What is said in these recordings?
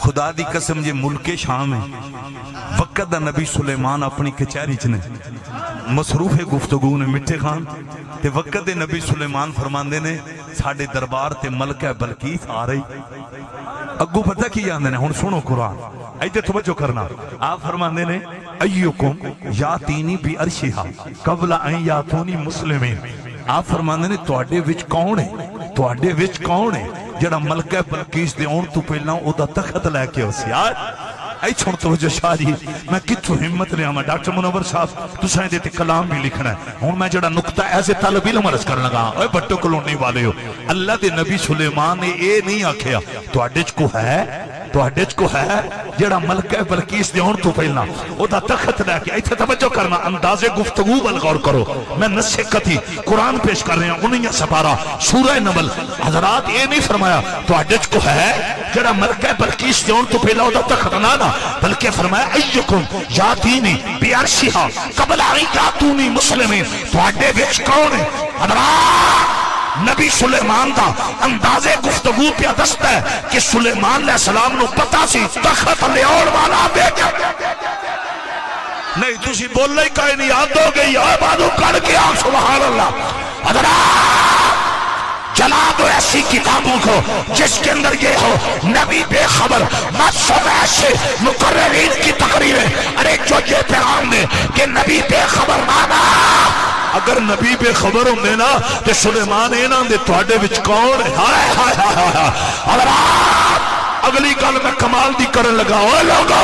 خدا دی قسم یہ ملک شام ہے وقت دا نبی سلیمان اپنی کچہری چنے مصروف گفتگو نے مٹھے خان تے وقت دے نبی سلیمان فرماندے نے ساڑھے دربار تے ملکہ بلقیس آ رہی اگو پتہ کی جاندے نے ہن سنو قرآن ایتے توجہ کرنا آپ فرماندے نے ایوکم یاتینی بی عرشہا قبل ان یاتونی مسلمین آپ فرماندے نے تواڈے وچ کون ہے تواڈے وچ کون ہے جڑا ملکہ بلقیس دے اون تو پہلا او دا تخت لے کے ہو سی یار اے چھوڑ توجہ شاہ جی میں کتھوں ہمت لے آما ڈاکٹر منور صاحب تو سائیں دیتے کلام بھی لکھنا ہے ہوں میں جڑا نکتہ ایسے طالب علم عرض کر لگا اے بٹو کلونی والے ہو اللہ دے نبی سلیمان نے اے نہیں آکھیا تو اڈیچ کو ہے جڑا ملکہ بلقیس دے اون تو پہلا او دا تخت لے کے ایتھے توجہ کرنا انداز گفتگو بل غور کرو میں نصیحت قرآن پیش کر رہے ہیں انہیں سپارہ سورہ نمل حضرات یہ نہیں فرمایا تو اڈیچ کو ہے جڑا ملکہ بلقیس دے اون تو پہلا او دا تخت نہ بلکہ فرمایا ایکم یاتینی بی عرشہا قبل ان یاتونی مسلمین تو اڈے وچ کون ہے حضرات نبی سلیمان دا انداز گفتگو پہ دستا ہے کہ سلیمان علیہ السلام نو پتا سی تخت لے اور والا دے گا نہیں تُسی بول لئی کہیں نہیں یاد ہو گئی آبادو کر گیا سبحان اللہ حضرات جلا دو ایسی کتابوں کو جس کے اندر یہ ہو نبی بے خبر مت سب ایسے مقررین کی تقریریں ارے جو یہ پیغام دے کہ نبی بے خبر مانا اگر نبی بے خبر ہوں دے نا کہ سلیمان اینا دے تو اڈے وچ کون ہے ہائے ہائے ہائے ہائے حضرات اگلی گل میں کمال دی کرن لگا اوہ لوگو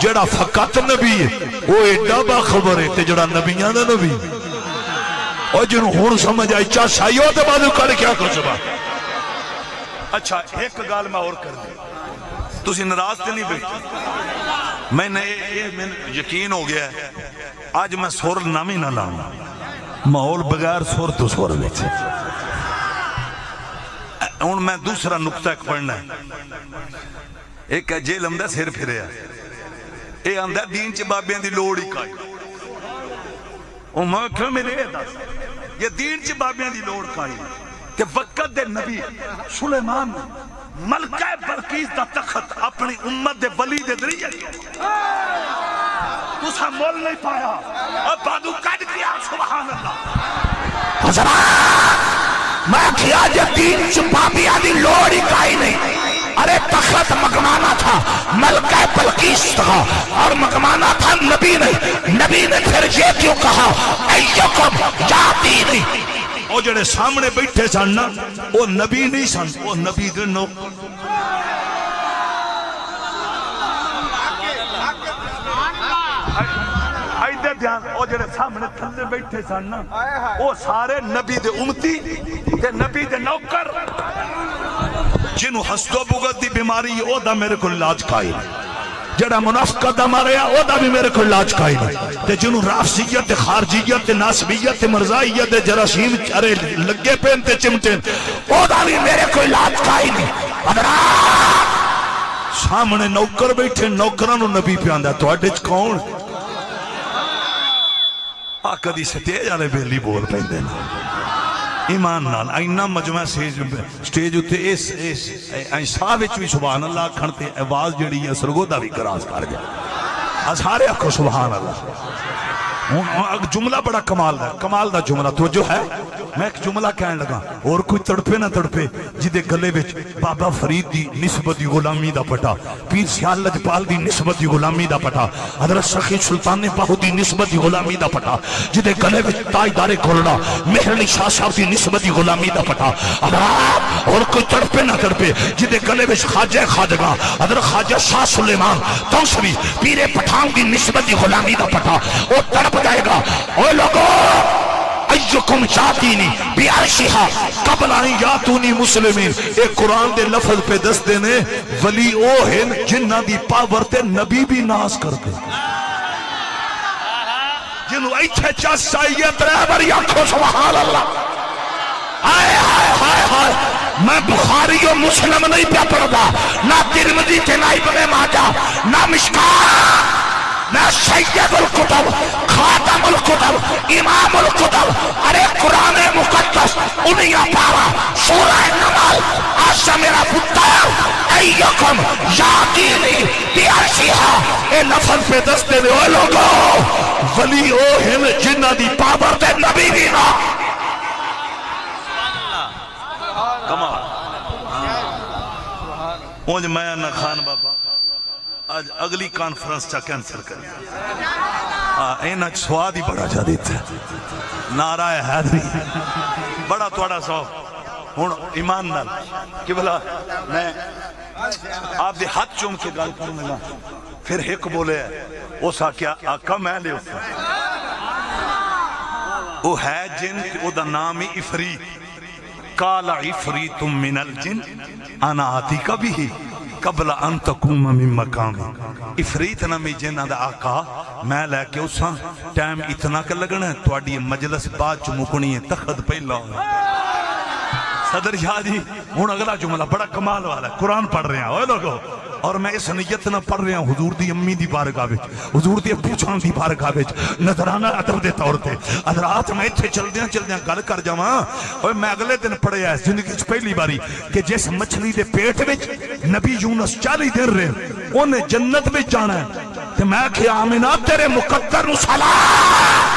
جڑا فقط نبی ہے وہ ایڈا با خبر ہے تے جڑا نبیاں دا نبی اور جنہوں ہون سمجھ آئی چاہ سائیو تے بازو کر کیا کر سبا اچھا ایک گال میں اور کر دی تو اسی نراز تے نہیں بیٹھ میں نے یقین ہو گیا ہے آج میں سور نامی نہ لاؤں ماحول بغیر سور تو سور بیٹھے ان میں دوسرا نقطہ ایک پڑھنا ہے ایک ہے جیل اندہ سیر پھرے ہے اے اندہ دین چے بابیاں دی لوڑی کائی او میں کیوں میں لے دا یہ دین چے بابیاں دی لوڑ کائی کہ وقت دے نبی سلیمان ملکہ بلقیس دا تخت اپنی امت دے ولی دے ذریعے تو سا مول نہیں پایا اب بادو کٹ گیا سبحان اللہ حضرات میں کیا جب دین چپابیاں دی لوڑی کائی نہیں ارے تخت مگمانا تھا ملکہ بلقیس تھا اور مگمانا تھا نبی نے پھر یہ کیوں کہا ایکم یاتینی او جڑے سامنے بیٹھے سن نا او نبی نہیں سن او نبی دے نو آئیدے دھیان او جڑے سامنے تھلے بیٹھے سن نا او سارے نبی دے امتی تے نبی دے نوکر جنہوں حسد و بغض دی بیماری او دا میرے کو علاج کھائی جڑا منافقہ دا ماریا او دا بھی میرے کو علاج کھائی تے جنہوں رافضیت خارجیت ناسبیت مرزائیت جراثیم ارے لگے پین تے چمٹین او دا بھی میرے کو علاج کھائی سامنے نوکر بیٹھے نوکرانو نبی پیاندہ تو اڈیچ کون آقا دی سٹیج آلے بیلی بول پہن دینا ایمان نال اینا مجمع سٹیج ہوتے این صاحب بھی سبحان اللہ کھنتے آواز جڑی ہے سرگودہ بھی کراز کر جائے ازھارے اکھو سبحان اللہ جملہ بڑا کمال دا جملہ تو جو ہے میں ایک جملہ کہنے لگا اور کوئی تڑپے نہ تڑپے جدے گلے بچ بابا فرید دی نسبت دی غلامی دا پٹا پیر سیال لجپال دی نسبت دی غلامی دا پٹا حضرت سخی سلطان باہو دی نسبت دی غلامی دا پٹا جدے گلے بچ تاجدار کھولنا مہرلی شاہ صاحب دی نسبت دی غلامی دا پٹا حضرات اور کوئی تڑپے نہ تڑپے جدے گلے بچ خواجہ خواجگاں حضرت خواجہ شاہ سلیمان توسری پیر پٹھان دی نسبت دی غلامی دا پٹا وہ تڑپ جائے گا اوہ لوگو ایکم یاتینی بی عرشہا قبل ان یاتونی مسلمین ایک قرآن دے لفظ پہ دست دینے ولی او ہیں جنہ دی پاور تے نبی بھی ناز کر دے جنہوں ایتھے چاس چاہیے تریبر یکھو سبحان اللہ آئے آئے آئے آئے میں بخاری و مسلم نہیں پیا پڑھتا نہ ترمذی تے نہ ابن ماجہ نہ مشکات نہ سید الکتب خاتم الکتب الکتب امام الکتب ارے قرآن مقدس انیا پارا سورہ نمل آسا میرا پتر ایکم یادینی بیعشیہا اے لفظ پہ دستے دے وہ لوگو ولی او ہن جنہ دی پاور دے نبی دینا کمال اونج میں نہ خان بابا آج اگلی کانفرنس چا کینسل کریں اینا سواد ہی بڑا جا دیتا ہے نعرہ حیدری بڑا توڑا سو ہون ایمان نال کہ بلا میں آپ دے ہاتھ چوم کے گال کروں گا پھر ایک بولے ہے وہ سا کیا آقا میں لے اتھا وہ ہے جن او دا نامی افریت قال عفریت من الجن انا آتی کبھی ہی قبل ان تقوم من مقامی افریت نامی جنہ دا آقا میں لے کے اساں ٹائم اتنا کر لگنا ہے تو اڈی مجلس بات چمکنی ہے تخت پہلا ہونا صدر شاہ جی ہون اگلا جملہ بڑا کمال والا ہے قرآن پڑھ رہے ہیں اوہ لوگو اور میں اس نیت نہ پڑھ رہا ہوں حضور دی امی دی بارگاہ وچ حضور دی ابو جان دی بارگاہ وچ نظرانہ ادب دے طور تے حضرات میں ایتھے چلدیاں گل کر جاواں اوے میں اگلے دن پڑھیا ہے زندگی وچ پہلی باری کہ جس مچھلی دے پیٹ وچ نبی یونس 40 دن رہے اونے جنت وچ جانا ہے تے میں کہ آمینہ تیرے مقدر نو سلام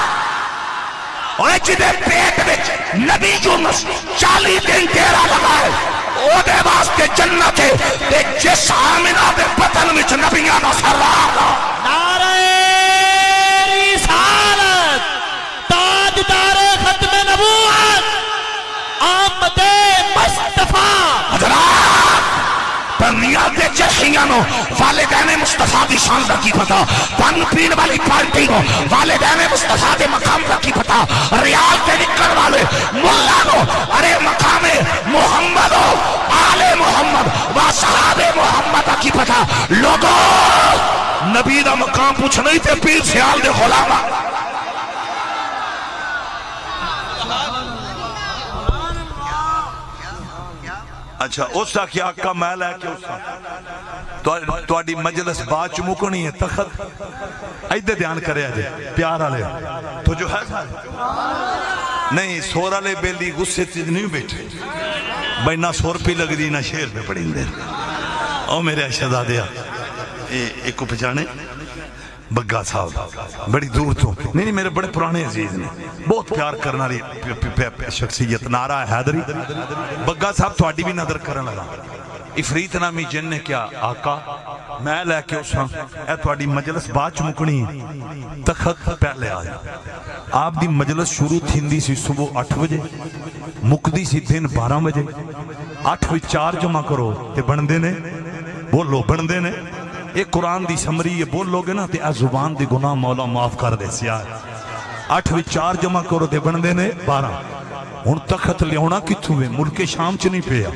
اوے جدے پیٹ وچ نبی یونس 40 دن تیرا لگا ہے او دے واسطے جنت ہے تے جس آمنہ دے بطن وچ نبیاں دا سرار نعرہ رسالت تاجدار ختم نبوت آمد مصطفیٰ حضرات بنیاد جشیانو والدین مصطفیٰ دی شان دا کی پتا پن پین والی پارٹی کو والدین مصطفیٰ دے مقام دا کی پتا ریاض دے نکل والے ملانو ارے مقام محمد آل محمد و صحاب محمد دا کی پتا لوگو نبی دا مقام پوچھ نہیں تے پیر سیال دے غلامہ اچھا اس کا کیا آقا محل ہے کہ اس کا تو اڈی مجلس بات چمکنی ہے تخت ایدے دھیان کرے آجے پیار آلے تو جو ہے نہیں سور آلے بیلی غصے تیز نہیں بیٹھے بھائی نہ سور پی لگ دی نہ شیر پہ پڑیں دے او میرے شہزادیا ایک کو پہچانے بگا صاحب بڑی دور تو نہیں میرے بڑے پرانے عزیز نے بہت پیار کرنا رہی شخصیت نعرہ حیدری بگا صاحب تو آڈی بھی نظر کرنا لگا افریت نامی جن نے کیا آقا میں لے کے اساں اے تو آڈی مجلس بات چمکنی تخت پہلے آیا آپ دی مجلس شروع تھیندی سی صبح 8 بجے مقدی سی دن 12 بجے 8 بجے 4 جمع کرو تے بندے نے بولو بندے نے ایک قرآن دی سمری یہ بول لوگے نا تے اے زبان دی گناہ مولا معاف کر دے سیار 8 وچ 4 جمع کرو تے بندے نے 12 ہن تخت لیونا کتھوں ہے ملک شام چ نہیں پیا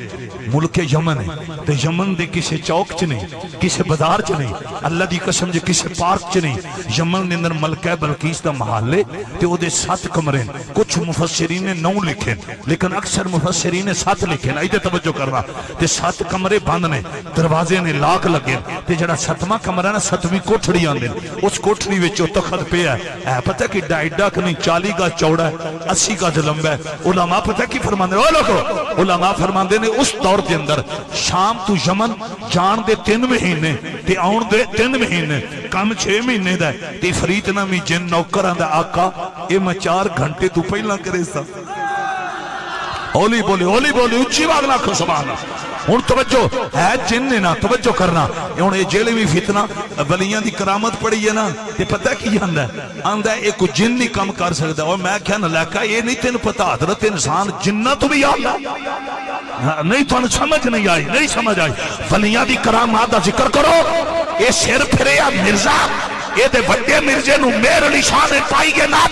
ملک یمن ہے تے یمن دے کسے چوک چ نہیں کسے بازار چ نہیں اللہ دی قسم جے کسے پارک چ نہیں یمن دے اندر ملکہ بلقیس دا محل ہے تے او دے 7 کمرے کچھ مفسرین نے 9 لکھے لیکن اکثر مفسرین نے 7 لکھے ایدے توجہ کرنا تے 7 کمرے بند نے دروازے نے لاک لگے تے جڑا 7واں کمرہ نا 7ویں کوٹھڑی آندے اس کوٹھڑی وچ او تخت پیا ہے پتہ کہ ڈائڈا کہ نہیں 40 گز چوڑا ہے 80 گز لمبا ہے علماء پتہ کی فرماندے او لوگو علماء فرماندے نے اس دور دے اندر شام تو یمن جان دے 3 مہینے تے آن دے 3 مہینے کم 6 مہینے دا ہے تے فرید نامی جن نوکران دا آقا اے میں 4 گھنٹے تو پہلا کرے سا اولی بولی اچھی واگنا کھو سبحانہ ہون توجہ ہے جن نے نا توجہ کرنا ہون یہ جیلے میں فتنہ ولیاں دی کرامت پڑی ہے نا تے پتہ کی آندہ ہے ایک جن نہیں کم کر سکتا اور میں کیا نہ لیکا یہ نہیں تین پتہ حضرت انسان جنہ تو بھی آلہ نہیں تو سمجھ نہیں آئی ولیاں دی کرامات دا ذکر کرو یہ سر پھرے یا مرزا یہ دے بڑے مرزے نو میرے نشانے پائی گے نا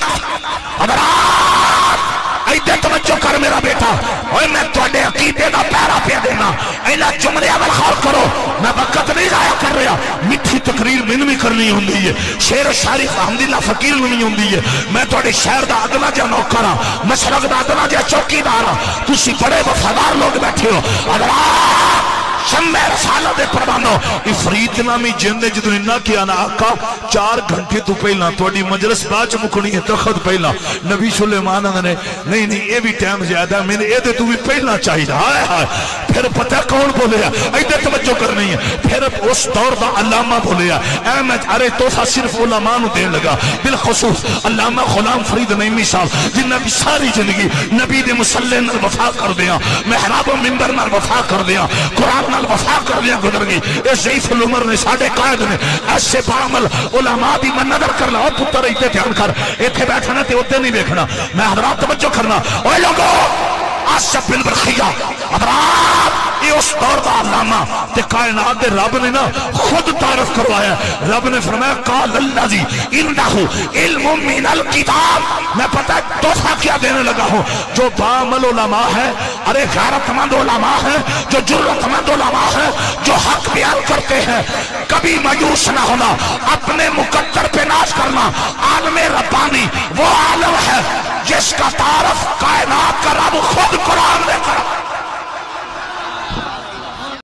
حضرات ایدے توجہ کر میرا بیٹا اوہ میں توڑے عقیدے دا پیرا پہ دینا اینا جملے عمل خور کرو میں وقت نہیں ضائع کر رہا مٹھی تقریر من بھی کرنی ہوندی ہے شعر شاعری الحمدللہ فقیر نہیں ہوندی ہے میں توڑے شہر دا ادنا جا نوکرا مشرق دا ادنا جا چوکی دارا تسی بڑے وفادار لوگ بیٹھے ہو حضرات شمع رسالہ دے پروانو افریت نامی جن جدو انہاں کیا نا آقا 4 گھنٹے تو پہلا تھوڑی مجلس باچ مکھنی ہے تخت پہلا نبی سلیمان نے نہیں نہیں یہ بھی ٹائم زیادہ میں نے یہ تو بھی پہلا چاہیے ہائے ہائے پھر پتہ کون بولے ادھر توجہ کرنی ہے پھر اس دور دا علامہ بولے احمد ارے تو صرف علماء نو دین لگا بالخصوص علامہ غلام فرید نعیمی صاحب جنہاں بھی ساری زندگی نبی دے مصلی نال وفا کر دیا محراب و منبر نال وفا کر دیا قرآن نال وفا کر دیا گزر گئی اے ضعیف العمر نے ساڈے قائد نے ایسے بعمل علماء دی من نظر کر لا پتر ایتھے دھیان کر ایتھے بیٹھنا تے اوتے نہیں دیکھنا میں حضرات توجہ کرنا اوے لوگو آصف بن برخیہ حضرات یہ اس دور دا علامہ تے کائنات دے رب نے نا خود تعارف کروایا رب نے فرمایا قال الذی عنده علم من الکتاب میں پتہ تحفہ کیا دینے لگا ہوں جو بعمل علماء ہے ارے غیرت مند علماء ہے جو جرت مند علماء ہے جو حق بیان کرتے ہیں کبھی مایوس نہ ہونا اپنے مقدر پہ ناز کرنا عالم ربانی وہ عالم ہے جس کا تعارف کائنات کا رب خود قرآن میں کرا